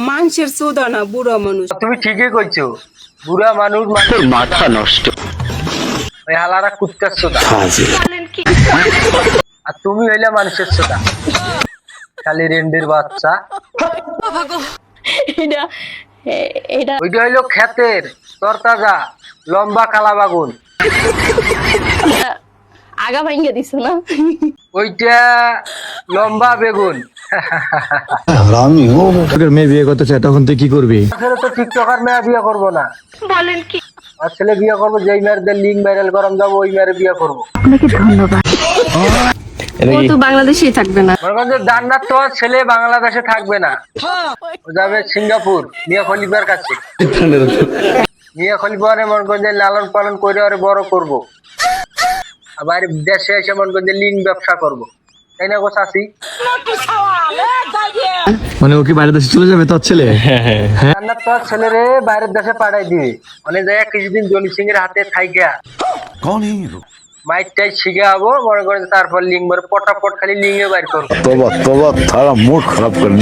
মানুষের চোদা না বুড়া মানুষ। তুমি ঠিকই কইছো, বুড়া মানুষ মাথা নষ্ট। ওই হালারা কুত্তার সোদা। আর তুমি হইলে মানুষের সোদা, খালি রেন্ডির বাচ্চা। ওইটা হইলো ক্ষেতের তরতাজা লম্বা কালা বাগুন, আগা ভাঙ্গে দিছ না। ওইটা লম্বা বেগুন। মেয়ে বিয়ে করতে চায় তখন তুই কি করবি? আসলে তো টিকটকার মেয়ে বিয়ে করবো না। বলেন কি? আর ছেলে বিয়ে করবো, যেই মেয়েদের লিঙ্ক ভাইরাল করাম যাবো ওই মেয়ের বিয়ে করবো। আপনাকে ধন্যবাদ। ও তো বাংলাদেশেই থাকবে না। মনে করেন যে জান্নাত তো আর ছেলে বাংলাদেশে থাকবে না, ও যাবে সিঙ্গাপুর মিয়া খলিফার কাছে। মিয়া খলিফারে মনে করেন যে লালন পালন করে ওরে বড় করবো, আবার দেশে এসে মনে করেন যে লিঙ্ক ব্যবসা করবো, তাই না গো চাচি? মানে ও কি বাইরের দেশে চলে যাবে তোর ছেলে? জান্নাত তো আর ছেলেরে বাইরের দেশে পাঠাই দিবে, অনেক জায়গায় কিছুদিন জনি সিং এর হাতে থাইকা মাইট টাইট শিখে হবো, মনে করেন তারপর লিঙ্ক পটাপট খালি লিঙ্গে বাইর করবো। তোবা তোবা, তারা মুড খারাপ করে